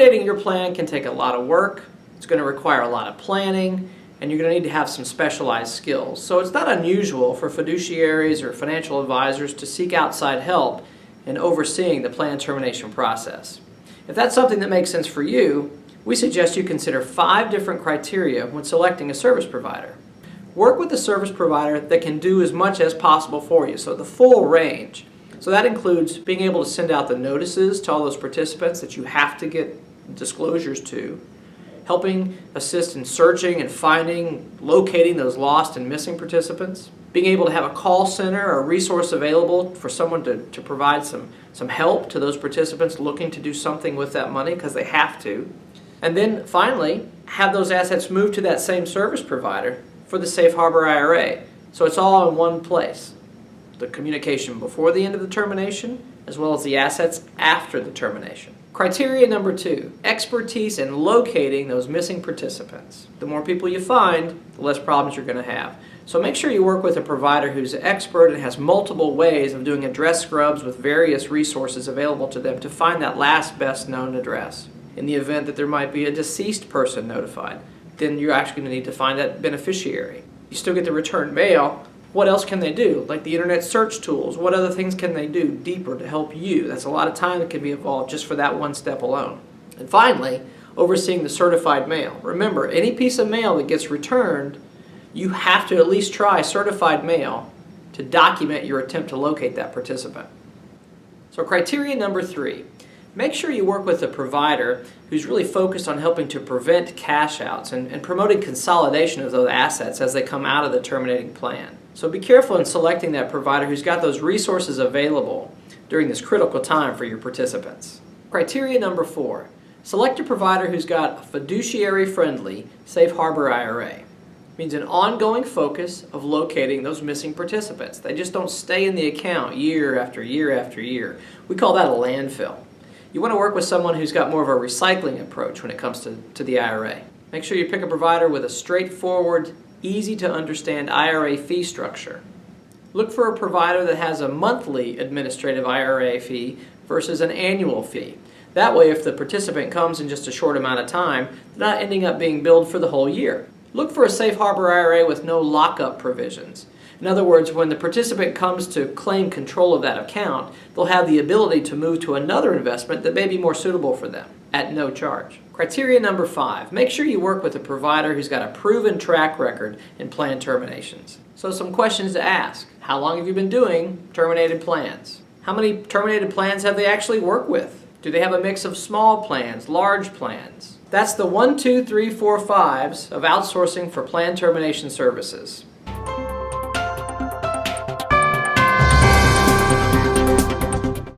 Terminating your plan can take a lot of work, it's going to require a lot of planning, and you're going to need to have some specialized skills. So it's not unusual for fiduciaries or financial advisors to seek outside help in overseeing the plan termination process. If that's something that makes sense for you, we suggest you consider 5 different criteria when selecting a service provider. Work with a service provider that can do as much as possible for you, so the full range. So that includes being able to send out the notices to all those participants that you have to get disclosures to, helping assist in searching and finding, locating those lost and missing participants, being able to have a call center or a resource available for someone to provide some help to those participants looking to do something with that money because they have to. And then finally, have those assets moved to that same service provider for the Safe Harbor IRA. So it's all in one place. The communication before the end of the termination, as well as the assets after the termination. Criteria number 2, expertise in locating those missing participants. The more people you find, the less problems you're going to have. So make sure you work with a provider who's an expert and has multiple ways of doing address scrubs with various resources available to them to find that last best known address. In the event that there might be a deceased person notified, then you're actually going to need to find that beneficiary. You still get the return mail. What else can they do? Like the internet search tools, what other things can they do deeper to help you? That's a lot of time that can be involved just for that one step alone. And finally, overseeing the certified mail. Remember, any piece of mail that gets returned, you have to at least try certified mail to document your attempt to locate that participant. So criteria number 3, make sure you work with a provider who's really focused on helping to prevent cash outs and promoting consolidation of those assets as they come out of the terminating plan. So be careful in selecting that provider who's got those resources available during this critical time for your participants. Criteria number 4, select a provider who's got a fiduciary-friendly Safe Harbor IRA. It means an ongoing focus of locating those missing participants. They just don't stay in the account year after year after year. We call that a landfill. You want to work with someone who's got more of a recycling approach when it comes to the IRA. Make sure you pick a provider with a straightforward, easy to understand IRA fee structure. Look for a provider that has a monthly administrative IRA fee versus an annual fee. That way, if the participant comes in just a short amount of time, they're not ending up being billed for the whole year. Look for a Safe Harbor IRA with no lockup provisions. In other words, when the participant comes to claim control of that account, they'll have the ability to move to another investment that may be more suitable for them at no charge. Criteria number 5, make sure you work with a provider who's got a proven track record in plan terminations. So some questions to ask. How long have you been doing terminated plans? How many terminated plans have they actually worked with? Do they have a mix of small plans, large plans? That's the 1, 2, 3, 4, 5s of outsourcing for plan termination services.